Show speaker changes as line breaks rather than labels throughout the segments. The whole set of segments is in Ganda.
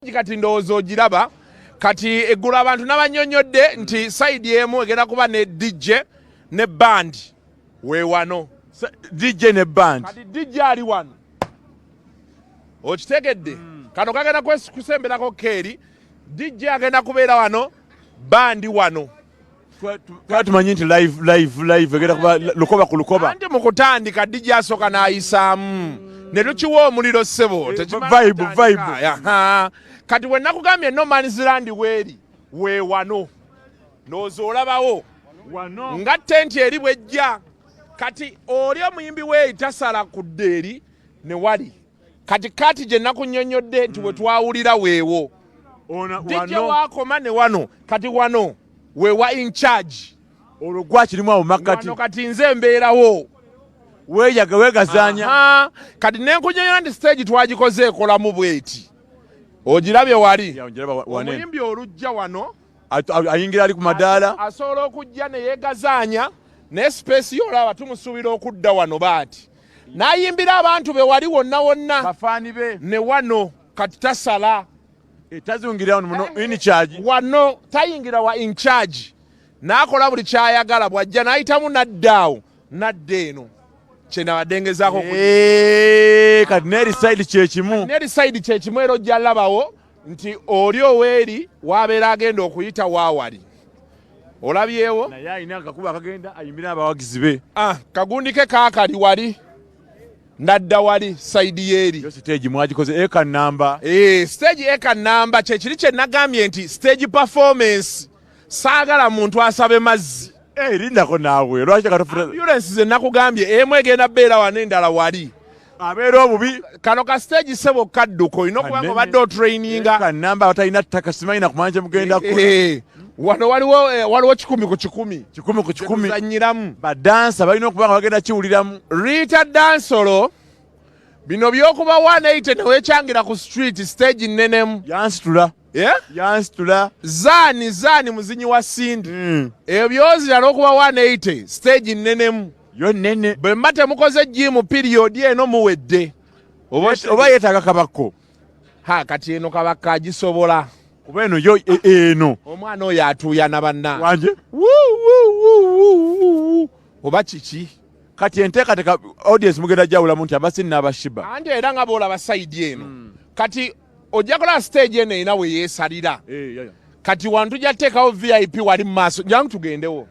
kati ndowooza ogiraba kati eggulu abantu n'abanyonyodde nti sayidi emu egenda kuba ne DJ ne band weewano
DJ ne band
kati DJ ali wano okitegedde kano kagenda kusemberako keeri DJ agenda kubeera wano bandi wano
twatumanyi nti live egenda kuba lukoba ku lukoba
anti mu kutandika DJ asooka n'ayisaamu ne tukiwa omuliro ssebo
vibe
kati bwe nakugambye no man's land weeri weewano ndowooza olabawo nga tenti eri bwejja kati oli omuyimbi weeyi tasala ku ddeeri ne wali kati gye nakunnyonnyodde nti we twawulira weewo DJ waakoma ne wano kati wano weewa in charge
olwo gwakirimu awo makkati
wano kati nze mbeerawo
weeyaga weegazaanya
kati nenkunyonyola nti stage twagikoze ekolamu bweti ogirabye wali omuyimbi olujja wano
ayingira ali ku madaala
asobola okujja ne yeegazaanya naye space yolaba tumusuubira okudda wano baati n'ayimbira abantu be wali wonna wonna
bafaani be
ne wano kati tasala
tazungira muno in charge
wano tayingira wa in charge n'akola buli kyayagala bw'ajja n'ayitamu naddaawo nadda eno kyenabadengezaako
kati neri
side kyekimu era ojja labawo nti oli oweeri wabeera agenda okuyita waawali olabyewo
naye alina akakuba akagenda ayimbira abawagizi be
kagundike kaakali wali nadda wali sayidi yeeri
stage mwagikoze eka namba
stage eka namba kyekiri kye nagambye nti stage performance saagala muntu asabe mazzi
lindako naawe lwaki
ambulance ze nakugambye emu egenda beera wano endala wali
abeera obubi
kano ka stage sebo kadduko olina okuba nga obadde otraininga
kanamba batalina ttaka simanyi nakumanya mugenda
wano waliwo 10 ku 10
zanyiramu badansa balina okuba nga bagenda kiwuliramu
Rita dansolo bino byokuba 180 newekyangira ku street stage nnenemu
yansitula
zaani muzinyi wa sindi ebyo byozira n'okuba 180 stage nnenemu
yo nene
bwe mba temukoze jimu periodi eno muwedde
oba yeetaaga kabakko
kati eno kabakka agisobola
kuba eno yo eno
omwana oyo atuuyana banna
wanje
oba kiki
kati enteekateeka audience mugenda jawulamu nti abasini n'abashiba
anti era nga boola basayidi eno kati ojja kola stage eno erina we yeesalira kati wano tujja tuteekawo VIP wali mu maaso jangu tugendewo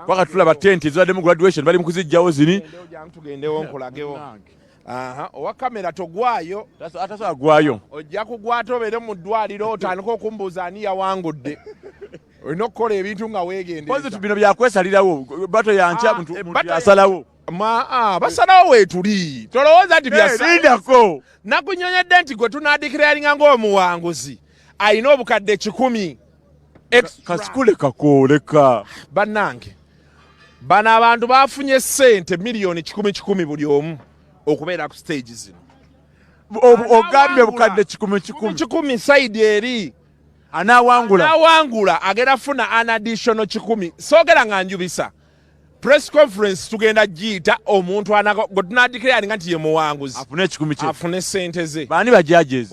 kwaka tulaba tenti ezibaddemu graduation bali mu kuzijjawo zini
jangu tugendewo nkulagewo owa kamera togwayo
atasobola gwayo
ojja kugwata obeere mu ddwaliro otandika okumbuuza ani yawangudde olina okukola ebintu nga weegendereza
bino byakwesalirawo bato yankya muntu yasalawo
basalawo weetuli tolowooza nti
byalindako
nakunyonyedde nti gwe tunaadikirayalinga ng'omuwanguzi alina obukadde 10
kasikule kakooleka
bannange bano abantu bafunye ssente miliyoni 10 buli omu okubeera ku stage zino
ogambye obukadde 10
sayidi eri
anaawangula
agenda funa an additional 10 soogera nga njubisa press conference tugenda giyita omuntu gwe tunaadikirayalinga nti ye muwanguzi afune ssente ze
baani bajajes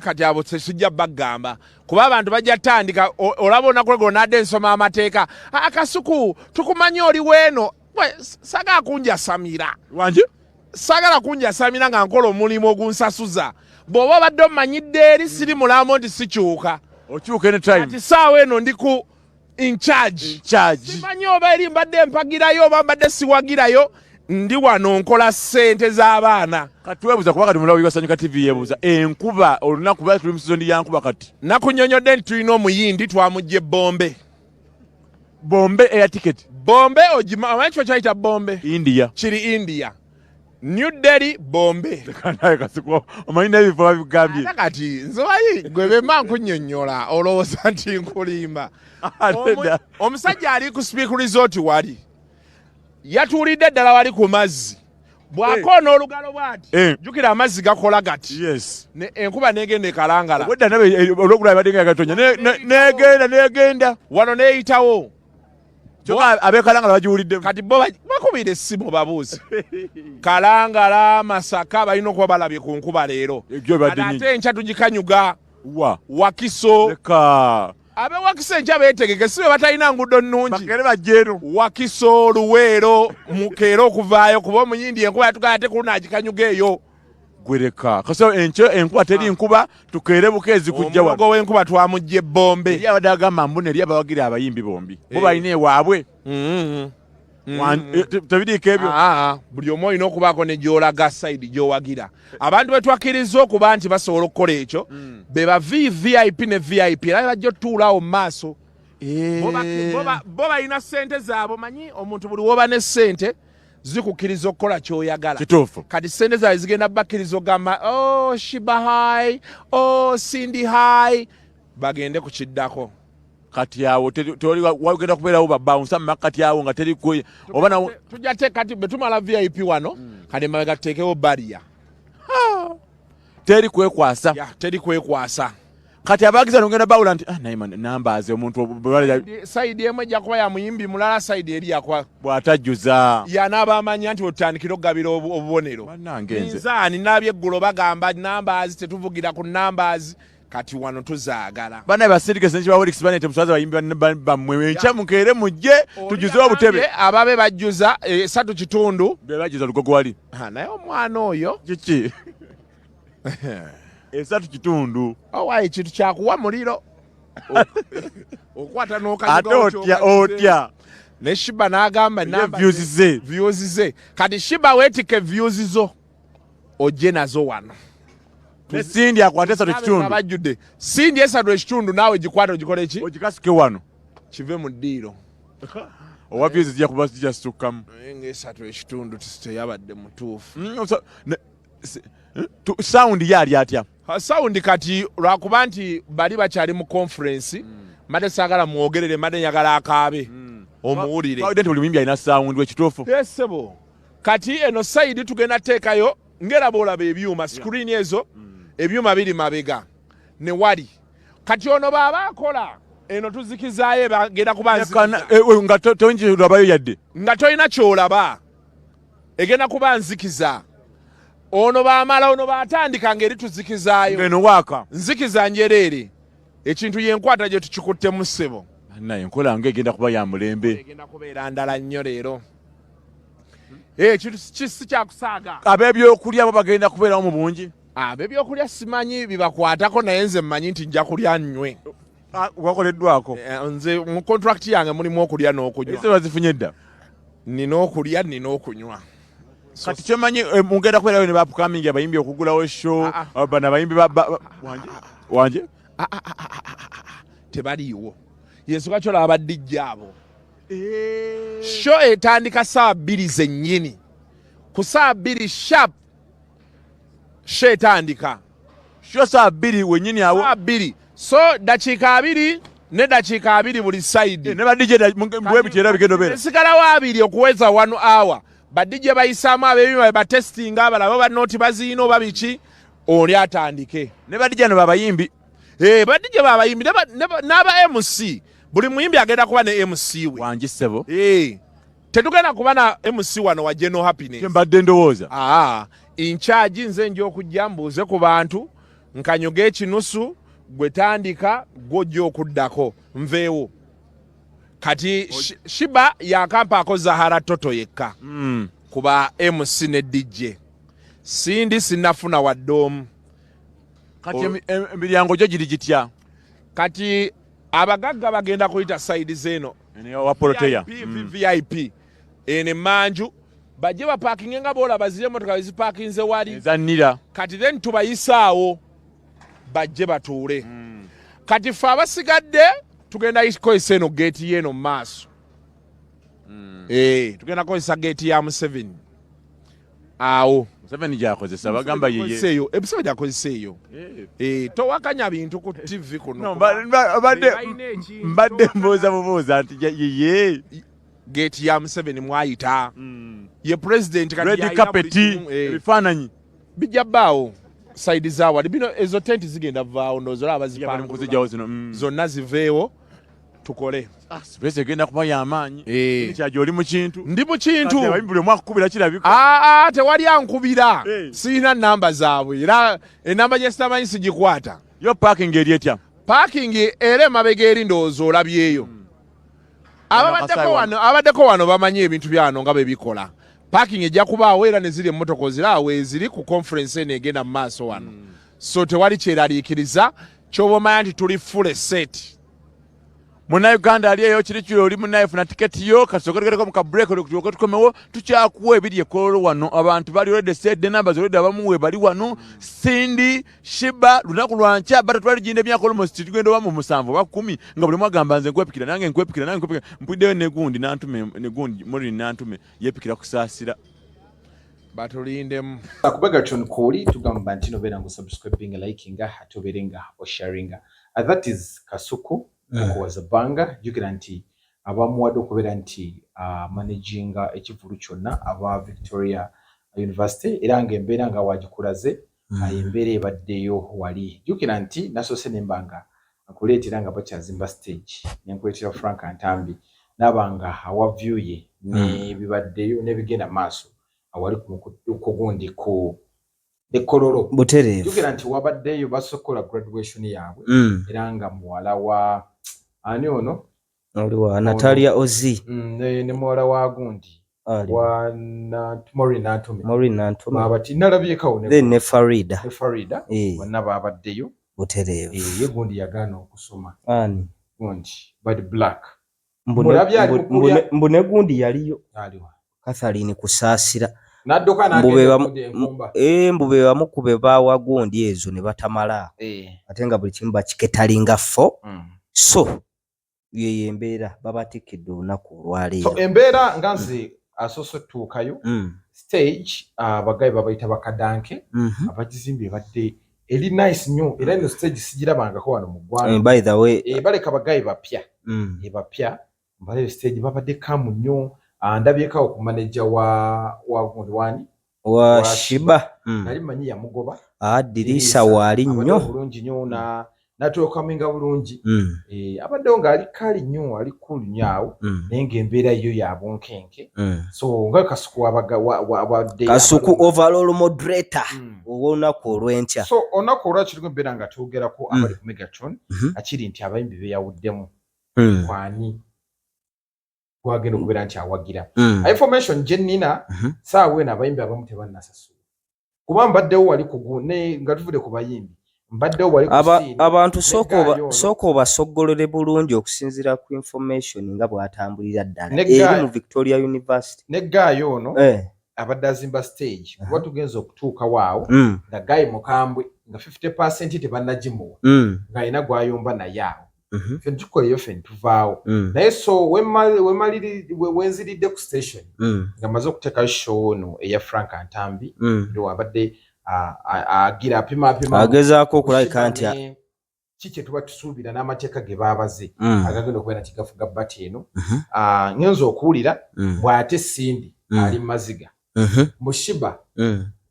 kati abo sijja bagamba kuba abantu bajja tandika olaba olunaku lwegolo nadde ensoma amateeka Kasuku tukumanyi oli weeno sagala kunjasamira
wanje
sagala kunjasamira nga nkola omulimu ogunsasuza bw'oba obadde omanyidde eri siri mulamu nti sikyuka
okyuka anytime
kati saawa eno ndi ku in charge simanyi oba eri mbadde mpagirayo oba mbadde siwagirayo ndi wano nkola ssente z'abaana
kati weebuuza kuba kati mulawo Basanyuka TV yeebuuza enkuba olunaku bali tuli mu sizoni ya nkuba kati
nakunnyonnyodde nti tulina omuyindi twamugye
bombe air ticket
bombe omanyi kifo kyayita bombe
India
kiri India New Delhi bombe
naye Kasuku omanyi n'ebifo babigambye
kati nzobayi gwe bemba nkunnyonnyola olowooza nti nkulimba omusajja ali ku Speak Resort wali yatuulidde ddala wali ku mazzi bw'akoona olugalo bw'ati jjukira amazzi gakola gati enkuba n'egenda ekalangala
olwogula badde nga gatonya n'egenda
wano n'eyitawo
abekalangala bagiwuliddemu
kati bo bakubira essimu babuuzi kalangala Masaka balina okuba balabye ku nkuba leero ate enkya tugikanyuga Wakiso
leka
abe Wakiso enja beetegeke sibe batalina nguudo nnungi
bakere bajjeeno
Wakiso Luweero mukeera okuvaayo kuba omuyindi enkuba yatugala ate kunaagikanyuga eyo
gwereka kaso enkuba teri nkuba tukeere bukeezi kujja
omulogo w'enkuba twamugye Bombe
eri abadde agamba mbuna eri abawagira abayimbi bombi bo balina ewaabwe tebiriiko ebyo
buli omu olina okubaako ne gy'olaga sayidi gy'owagira abantu be twakkiriza okuba nti basobola okukola ekyo be ba VIP ne VIP era bajja otuulaawo mu maaso bo balina ssente zaabwe manyi omuntu buli woba ne ssente zikukkiriza okukola ky'oyagala
kituufu
kati ssente zaabwe zigenda bakkiriza ogamba Sheebah high Cindy high bagende ku kiddako
kati awo wagenda kubeerawo babawunsa mu makati awo nga teri oba
tujja te kati bwe tumala VIP wano kati mabega tuteekewo bariya
teri kwekwasa
teri kwekwasa
kati abagiza nogenda bawula nti nambaze omuntu
sayidi emu ejja kuba ya muyimbi mulala sayidi eri yakwa
bw'atajjuza
yanaaba amanya nti wetutandikira okugabira obubonero minzaani n'abyeggulo bagamba nambaazi tetuvugira ku nambaazi kati wano tuzaagala
bana basindike senchi ba Welix bana temusaza bayimbi bamwe encha mukeere mujje tujuzewa butebe
ababe bajjuza 3
be bajjuza lugogo wali
naye omwana oyo
kiki 3
owaye ekintu kyakuwa muliro okwata
otya
ne Sheebah n'agamba
views
ze kati Sheebah weetike views zo ojje nazo wano
Cindy akwate 3
abajjudde Cindy 3 naawe gikwata ogikole ki
ogikasuke wano
kive mu ddiiro
owa views zijja kuba zijasukkamu
nga teyabadde mutuufu
sound yali atya
sound kati lwakuba nti bali bakyali mu conference made saagala mwogerere made njagala akaabe omuwulire
nti buli muyimbi alina sound wekituufu
yesebo kati eno sayidi tugenda teekayo ngera boolaba ebyuma screen ezo ebyuma biri mabega ne wali kati ono baaba akola eno tuzikizaayo bagenda kuba
nga toyinjirabayo yadde
nga tolina kyolaba egenda kuba nzikiza ono baamala ono baatandika ngeri tuzikizaayo
ngeno waaka
nzikiza njereere ekintu yenkwata gye tukikuttemu ssebo
naye enkola nga egenda kuba ya mulembe
egenda kubeera ndala nnyo leero ekintu kisi kyakusaaga
ab'ebyokulya bo bagenda kubeerawo mu bungi
ab'ebyokulya simanyi bibakwatako naye nze mmanyi nti nja kulya nnywe
wakoleddwako
nze mu contract yange mulimu okulya n'okunywa
ese bazifunye dda
nina okulya nina okunywa
kati kyomanyi mugenda kubeerayo ne bapukamingi abayimbi okugulawo show bano abayimbi wanje
tebaliiwo yensoka kyolaba badijja abo show etandika saa 2 zennyini ku saa 2 sharp show etandika
show saa 2 wennyini awo
saa 2 so dakiika 2 ne dakiika 2 buli sayidi
ne badijje mbwebiti era bigendo beera
sigalawo 2 okuweza 1 hour badijje bayisaamu ab'ebyuma batestinga abalaba banooti baziina oba biki oli atandike
ne badijje no babayimbi
badijje babayimbi n'aba MC buli muyimbi agenda kuba ne MC we
wanje ssebo
tetugenda kuba na MC wano wa General Happiness
mbadde ndowooza
in charge nze nja okujja mbuuze ku bantu nkanyuga ekinusu gwe tandika gw'ojja okuddako nveewo kati Sheebah yakampaako Zahara Toto yekka kuba MC ne DJ Cindy sinnafuna wadde omu
kati emiryango gyo giri gitya
kati abagagga bagenda kuyita sayidi zeeno VIP ene manju bajje bapaakinge nga boolaba ziri emmotoka bezipaakinze wali
ezannira
kati then tubayisaawo bajje batuule kati ffe abasigadde tugenda kukozesa eno geeti yeeno mu maaso tugenda kukozesa geeti ya Museveni awo
Museveni gyakozesa bagamba
yeeyo ebisebe gyakozesa eyo towakanya bintu ku TV kuno
mbadde mbooza nti yeye
geeti ya Museveni mwayita ye president
red carpet ebifaananyi
bijja bbaawo sayidi zaawali bino ezo tenti zigenda vaawo ndoozola
abazipanguzijjawo
zonna ziveewo tukole
space egenda kuba y'amaanyi kyajo oli mu kintu
ndi mu kintu
buli omwaka kubira kirabika
tewali ankubira siina namba zaabwe era enamba gye sitamanyi sigikwata
yo parking eri etya
parking era emabega eri ndowooza olabyeyo. Abaddeko wano bamanyi ebintu byano nga bwe bikola. Parking ejja kubaawo era ne ziri emmotoka oziraawo eziri ku conference eno egenda mu maaso wano. So tewali kyeraliikiriza ky'oba omanya nti tuli full set.
Munnayuganda aliyeyo kiri kiri oli munnayefuna tiketi yo kasokolekereko mu kabreeko tulyoke tukomewo tukyakuwa ebiri ekololo wano abantu bali already set the numbers already abamuwe bali wano Cindy Sheebah lunaku lwankya bata twali ginde myaka almost tugenda oba mu 7 oba 10 nga buli mwagamba nze nkwepikira nange mpuddeyo negundi muri nantume yepikira kusaasira
batulindemu
akubega chon koli tugamba nti nobeera ngu subscribing likinga atoberenga osharinga that is Kasuku was a banga jukira nti abamuwadde okubeera nti managinga ekivulu kyonna aba Victoria University era ng'embeera nga wagikulaze embeera ebaddeyo wali jukira nti nasoose nembanga akuleetera nga bakyazimba stage nenkuleetera Frank Antambi nabanga awavyuye nebibaddeyo nebigenda maaso awali kugundi ku ekololo
butereevu
jukira nti wabaddeyo basokola graduation yaabwe era nga muwala wa ani ono
oliwa Natalia Ozi
ne muwala wa gundi wa Maureen Antume abati nalabyekawo
ne Farida
bonna babaddeyo
butereevu
ye gundi yagaana okusoma
ani
gundi but black
mbune gundi yaliyo
aliwa
Catherine kusaasira
naddoka
mbube bamukube bawa gundi ezo ne batamala ate nga buli kimu bakiketalinga fo so ye embeera babatikidde olunaku olwaleero
so embeera nga nze asoose tuukayo stage abagayi babayita bakadanke abagizimbye badde eri nice nnyo era eno stage sigirabangako wano mu ggwanga
by the way
baleka bagayi bapya bapya mbale stage babadde kamu nnyo ndabyekawo ku manager wa gundi wani
wa Sheebah
nali manyi yamugoba
Dirisa wali nnyo
bulungi nnyo natuukaminga bulungi abaddewo ng'ali kali nnyo ali kulu nnyo awo naye ng'embeera yo ya bunkenke so nga Kasuku
overall moderator ow'olunaku olw'enkya
so olunaku olwakirimu embeera nga twogerako abali ku Megatron akiri nti abayimbi beyawuddemu kwani gwagenda okubeera nti awagira information gye nnina saawa eno abayimbi abamu tebannasasula kuba mbaddewo wali nga tuvudde ku bayimbi
abantu sooka obasoggolere bulungi okusinziira ku information nga bw'atambulira ddala eri mu Victoria University
neggaayo ono abadde azimba stage kuba tugenza okutuuka waawo nga gayi mukambwe nga 50% tebannagimuwa ng'alina gw'ayomba naye awo fen tukoleyo fen tuvaawo naye so wenziridde ku station nga maze okuteekayo show ono eya Frank Antambi wabadde agira apima
agezaako okulabika nti
kiki tuba tusuubira n'amateeka ge baabaze agagenda okubeera nti gafuga bati eno ngenza okuwulira bw'ate Cindy ali maziga mu Sheebah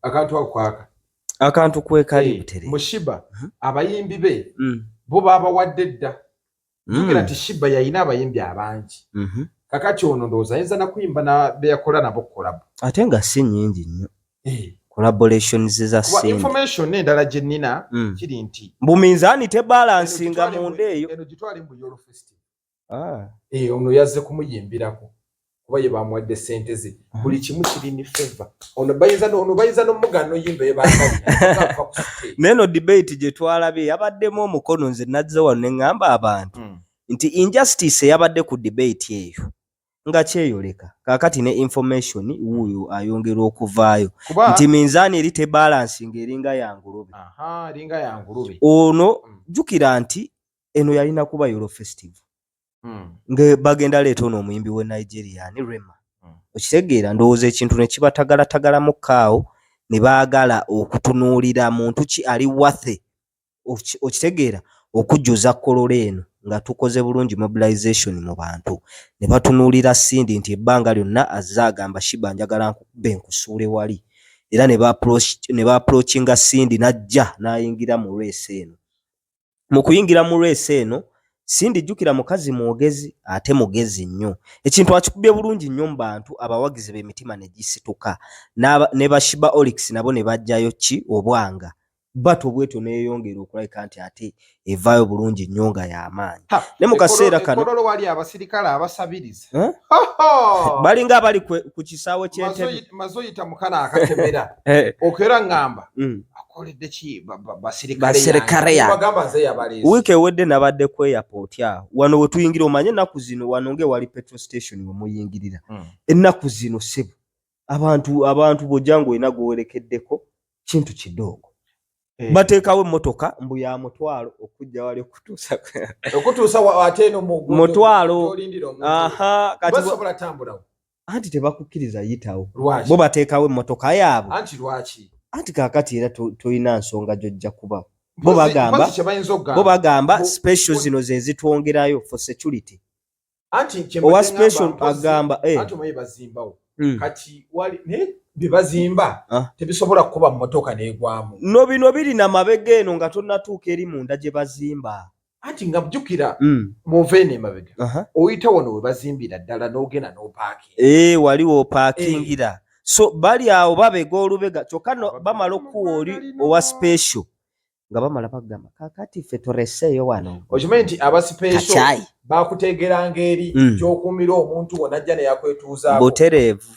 akantu ako kwaka
akantu kwekali butere
mu Sheebah abayimbi be bo baabawadde dda jukira nti Sheebah yalina abayimbi abangi kakati ono ndowooza ayinza nakuyimba beyakola nabo collab
ate nga si nnyingi nnyo collaborations za Cindy
information endala gye nnina kiri nti
mbuminzaani tebalansinga munda eyo
eno gitwale mu Euro Festival ono yazze kumuyimbirako kuba ye bamuwadde ssente ze buli kimu kiri ni favor ono bayiza n'omugano yimba
neno debate gye twalabye yabaddemu omukono nze nazze wano ne ŋŋamba abantu nti injustice yabadde ku debate eyo nga kyeyoleka kakati ne information wuuyo ayongera okuvaayo nti minzaani eri tebalansinga eringa yangulube ono jukira nti eno yalina kuba Euro Festival nga bagenda leeta ono omuyimbi we Nigerian Rema okitegeera ndowooza ekintu ne kibatagalatagalamu kaawo ne baagala okutunuulira muntu ki ali wathe okitegeera okujjuza kololo eno nga tukoze bulungi mobilization mu bantu ne batunuulira Cindy nti ebbanga lyonna azze agamba Sheebah njagala nkube nkusuule wali era ne ba-approachinga Cindy najja n'ayingira mu race eno mu kuyingira mu race eno Cindy jjukira mukazi mwogezi ate mugezi nnyo ekintu akikubye bulungi nnyo mu bantu abawagizi b'emitima ne gisituka ne ba Sheebah Olix nabo ne bajjayo ki obwanga bato bweto neeyongera okulabika nti ate evaayo bulungi nnyonga y'amaanyi ne mu kaseera kano
ekololo wali abasirikale abasabiriza
balinga abali ku kisaawe ky'entebe
mazoyita mukana akakemera okera ngamba akoledde ki basirikale bagamba nze yabalezi
wiiki ewedde nabadde ku airport awo wano we tuyingira omanye ennaku zino wano wali petrol station we muyingirira ennaku zino sebo abantu bw'ojja ng'olina gwewerekeddeko kintu kidogo bateekawo emmotoka mbu ya mutwalo okujja wali
okutuusa ate eno
mutwalo kati
basobola tambulawo
anti tebakukkiriza yitawo bo bateekawo emmotoka yaabwe
anti lwaki
anti kaakati era tolina nsonga gyojja kuba bo bagamba special zino ze zitwongerayo for security
anti
owa special agamba
anti omanyi bazimbawo kati wali bibazimba tebisobola kuba mmotoka negwamu
no bino biri na mabega eno nga tonnatuuka eri munda gye bazimba
anti nga mjukira muveene mabega oyita wano we bazimbira ddala n'ogenda n'opaakinga
waliwo opaakingira so bali awo babega olubega kyokka bamala okuwa oli owa special nga bamala bagamba kakati ffe toreseeyo wano
okimanyi nti aba special bakutegeranga eri gy'okuumira omuntu wonna ajja neyakwetuuzaako
butereevu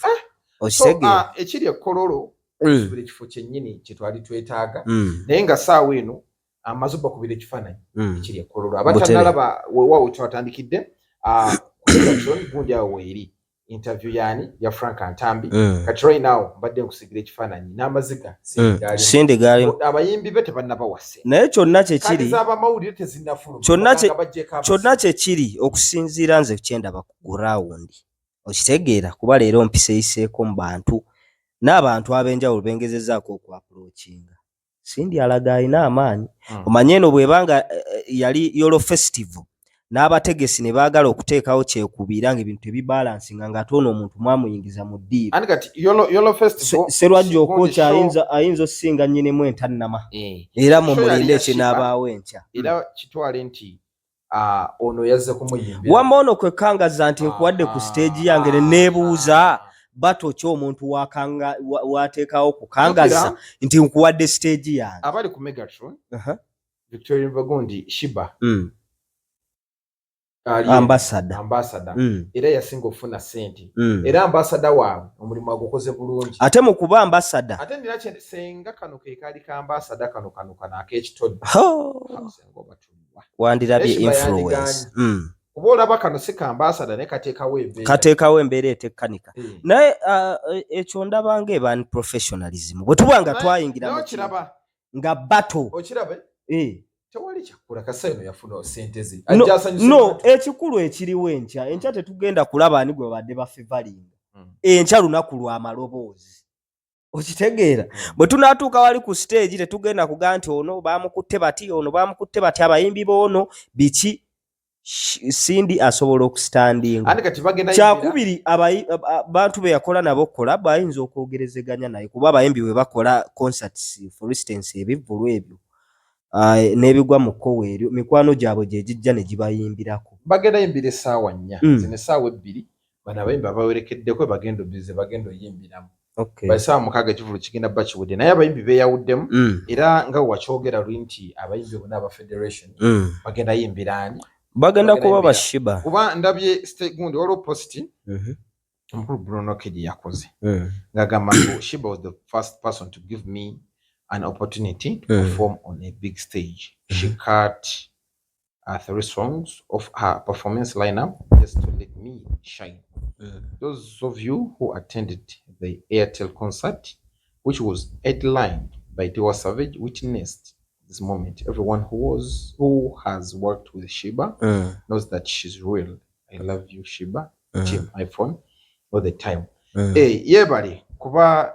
okitegeera ekiri ekkololo ekibira ekifo kyennyini kyetwali twetaaga naye nga saawa eno amaze bakubira ekifaananyi ekiri ekkololo abatanalaba weewaawo kyewatandikidde gundi awo weeri interview yani ya Frank Antambi kati right now mbadde nkusigira ekifaananyi n'amaziga
sindi gaali
abayimbi be tebannaba wase
naye kyonna kyekiri
abamawulire tezinnafuluma
kyonna kyekiri okusinziira nze kyendaba ku gurawundi okitegeera kuba leero mpiseeyiseeko mu bantu n'abantu ab'enjawulo bengezezaako okwapulokinga sindi alaga alina amaanyi omanye eno bwebanga yali yolo festival n'abategesi ne baagala okuteekawo kyekubira nga ebintu tebibalansinga ng'ate ono omuntu mwamuyingiza mu ddiiro serwajja okwokya ayinza osinga nnyinemu entannama era mumulinde ekinaabaawo enkya
era kitwale nti ono yazze kumuyimbira
wamma ono kwekangaza nti nkuwadde ku stage yange ne neebuuza bato ki omuntu wateekawo kukangaza nti nkuwadde stage yange
abali ku Megatron Victoria Bagundi Sheebah ambassador era yasinga okufuna ssente era ambassador waabwe omulimu agukoze bulungi
ate mu kuba ambassador
ate ndina senga kano ke kaali ka ambassador kano ak'ekitodde
wandirabye influence
kuba olaba kano si ka ambassador naye
kateekawo embeera etekkanika naye ekyo ndabanga eba unprofessionalism bwe tuba nga twayingira nga bato
okirabe tewali kyakula kasayino yafuna sente ze
no ekikulu ekiriwo enkya tetugenda kulaba ani gwe badde bafevalinga enkya lunaku lwa maloboozi okitegeera bwe tunaatuuka wali ku stage tetugenda kugaa nti ono baamukutte bati ono baamukutte bati abayimbi boono biki sindi asobola okusitandinga kyakubiri bantu be yakola nabo kola bayinza okwogerezeganya naye kuba abayimbi bwe bakola concerts for instance ebivvulu ebyo n'ebigwa mu kkowe eryo mikwano gyabwe gye gijja ne gibayimbirako
bagenda yimbira essaawa 4 zino essaawa 2 bano abayimbi abawerekeddeko bagenda oyimbiramu essaawa 6 ekivulu kigenda bakiwudde naye abayimbi beeyawuddemu era nga wakyogera luli nti abayimbi bonna aba federation bagenda yimbiraani
bagenda kuba ba Sheebah
kuba ndabye gundi waliwo posti omukulu Bruno Kedi yakoze ng'agamba nti Sheebah was the first person to give me an opportunity to perform on a big stage. She cut 3 songs of her performance lineup just to let me shine. Those of you who attended the Airtel concert, which was headlined by Tiwa Savage, witnessed this moment. Everyone who has worked with Sheebah knows that she's real. I love you, Sheebah. Team iPhone all the time. Yebali kuba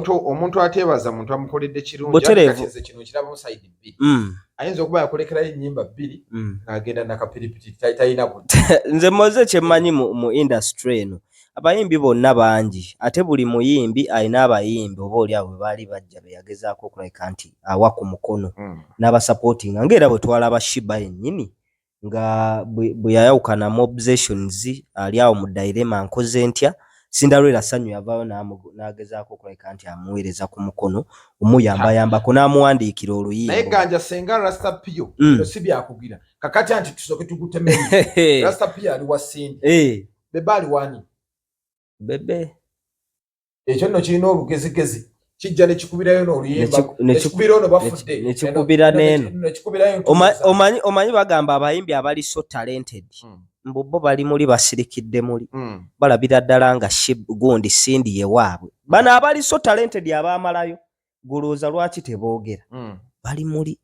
omuntu ateebaza muntu amukoledde kirungi akakeze kino kiraba mu side 2 ayinza okuba yakolekerayo ennyimba 2 ng'agenda nakapiripiti talina budde
nze moze kyemmanyi mu industry eno abayimbi bonna bangi ate buli muyimbi alina abayimbi oba oli abo baali bajja beyagezaako okulabika nti awa ku mukono n'abasupportinga ng'era bwe twalaba Sheebah yennyini nga bwe yayawukana mu obsessions ali awo mu dilema nkoze ntya Cinderella Sanyu yavaayo n'agezaako okulabika nti amuweereza ku mukono omuyambayambako n'amuwandiikira oluyimba.
Naye Ganja senga Rasta Pio bino si byakugira kakati anti tusooke tugutemere. Rasta Pio ali wa Cindy. Bebe ali wani?
Bebe
ekyo nno kirina olugezigezi kijja ne kikubirayo n'oluyimba ne kikubirayo no bafudde
ne kikubira n'eno. Omanyi bagamba abayimbi abali so talented mbubo bali muli basirikidde muli balabira ddala nga gundi Cindy ye waabwe. Bano abali so talented abaamalayo gulooza lwaki teboogera bali muli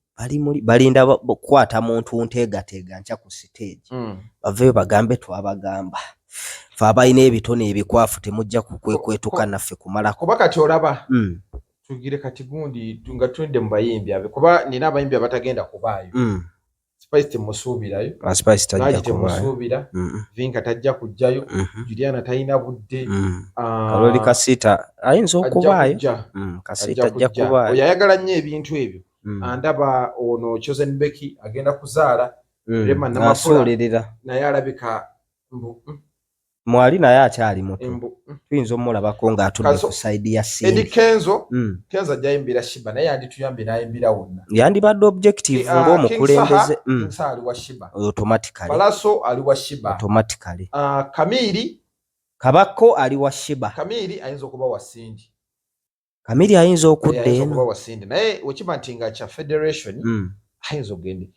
balinda kukwata muntu nteegateega nkya ku stage baveyo bagambe twabagamba fe abalina ebitone ebikwafu temujja kukwetuka naffe kumalako.
Kuba kati olaba tugire kati gundi nga twende mu bayimbi abe kuba nina abayimbi abatagenda kubaayo. Spice temusuubirayo.
Spice tajja
temusuubira. Vinka tajja kujjayo. Juliana tayina budde.
Kaloli Kasita ayinza okubaayo. Kasita ajja kubaayo.
Oyayagala nnyo ebintu ebyo. Andaba ono Chosen Becky agenda kuzaala. Rema Namafula naye alabika mwali naye akyali muto. Tuyinza omulabako ng'atunde ku side ya Cindy. Edi Kenzo ajja yimbira Sheebah naye andituyambye n'ayimbira wonna.
Yandibadde objective ng'omukulembeze.
Ali wa Sheebah.
Automatically.
Balaso ali wa Sheebah.
Automatically.
Kamiri
Kabako ali wa Sheebah.
Kamiri ayinza okuba wa Cindy.
Kamiri ayinza okudda
eno. Ayinza okuba wa Cindy. Naye wekiba nti nga kya federation ayinza ogende.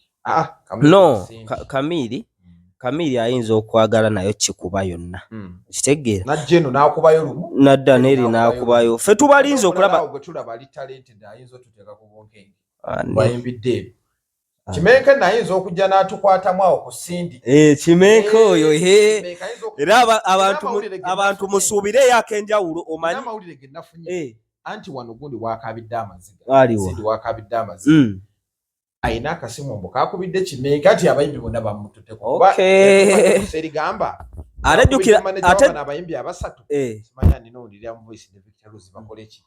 Kamiri ayinza okwagala nayo kikuba yonna. Kitegeera. Najjeno n'akubayo lumu.
Nadda neri n'akubayo. Ffe tubalinze okulaba.
Gwe tulaba ali talented ayinza otuteeka ku bonkenge. Bayimbidde. Kimenke nayinza okujja n'atukwatamu awo ku Cindy.
Kimenke oyo era abantu musuubireyo ak'enjawulo omanyi.
N'amawulire ge nafunye. Anti wano gundi waakabidde amaziga. Cindy waakabidde amaziga. Aina akasimu mbo kakubidde Kimenke ati abayimbi bonna bamututeko. Serigamba. Ate abayimbi abasatu. Simanya nino ndira mu voice de Victor Rose bakoleki.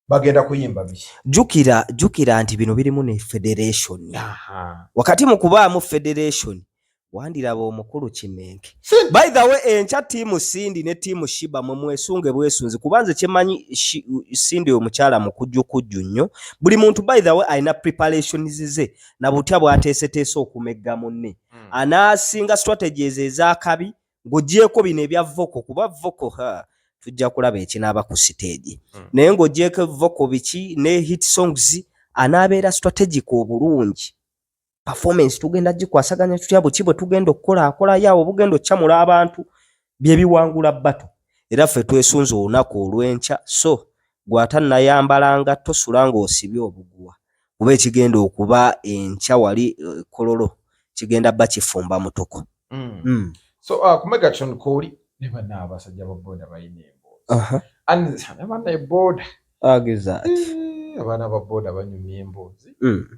Bagenda kuyimba biki.
Jukira nti bino birimu ne federation. Wakati mu kubaamu federation wandiraba omukulu Kimenke. By the way encha team Cindy ne team Sheebah mu mwesunge bwesunzi kubanze kyemanyi Cindy omukyala mukujjukujju nnyo. Buli muntu by the way aina preparations ze na butya bwateeseteese okumegga munne. Anaasinga strategies ezakabi ng'ogyeko bino ebya vocal kuba vocal tujja kulaba ekinaaba ku stage. Naye ng'ogyeko vocal biki ne hit songs anaabeera strategic obulungi. Performance tugenda gikwasaganya tutya bwe tugenda okukola yawo bugendo chamula abantu bye biwangula bato. Era ffe twesunze olunaku olw'enkya so gwatanayambalanga tosulanga osibye obuguwa kuba ekigenda okuba enkya wali kololo kigenda bakifumba mutoko.
So ku Megatron kuli ne bana abasajja ba boda bayina emboozi. Abana eboda
ageza
abana ba boda banyumya emboozi.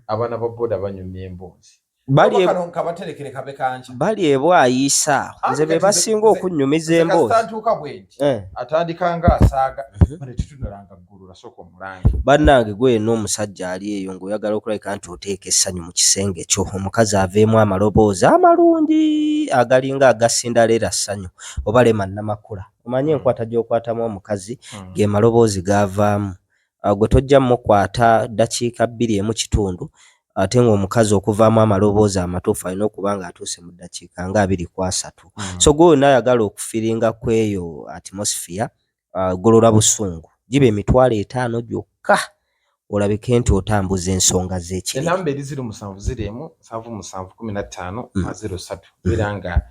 Abana ba boda banyumya emboozi.
Bali ebwayisa nze be basinga okunyumiza emboozi.
Atandika nga asaaga bane tutunalanga ggulu lasoko omulange.
Bannange gwe n'omusajja ali eyo ng'oyagala okulabika nti oteeka essanyu mu kisenge kyo omukazi aveemu amaloboozi amalungi agalinga aga Cinderella ssanyu oba Lema Namakula. Omanyi enkwata gy'okwatamu omukazi ge maloboozi gaavaamu. Gwe tojja mukwata dakiika 2.5 ate ng'omukazi okuvaamu amaloboozi amatuufu alina okuba ng'atuuse mu ddakiika nga 2-3. So gwe n'ayagala okufiringa kweyo atmosphere golola busungu gibe 5,000 gyokka olabike nti otambuza ensonga z'ekiri.
Enamba eri 070715 beera nga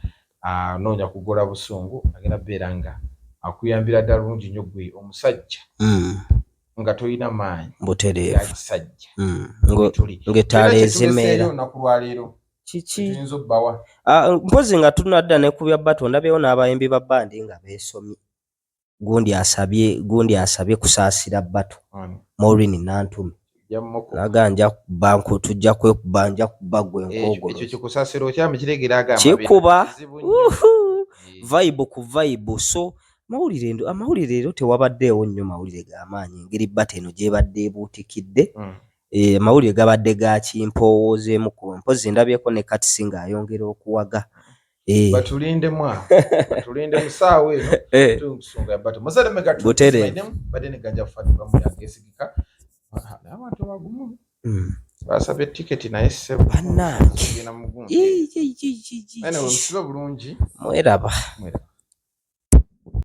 noonya kugola busungu agenda beera nga akuyambira ddala bulungi nnyo gwe omusajja nga toyina maanyi
butereevu
sajja
ng'ettaala ezimeera
nakulwaleero
kiki
nzobbawa
mpozi nga tunadda ne kubya bato ndabeewo n'abayimbi ba bandi nga beesomye gundi asabye kusaasira bato Maureen Nantume naganja banku tujja kwekubanja kubagwe nkogolo
ekyo kikusaasira okyama kiregera agamba
kikuba vibe ku vibe so amawulire ero tewabaddeewo nnyo mawulire g'amaanyi engeri bato eno gyebadde ebuutikidde amawulire gabadde ga kimpowoozeemu ku mpozi ndabyeko ne katisi ng'ayongera okuwaga
batulinde musaawe eno tusunga yabato mazale megatu badene ganja fatuka mu yagesigika abantu bagumu basabe ticket na
bannange
musibe bulungi
mweraba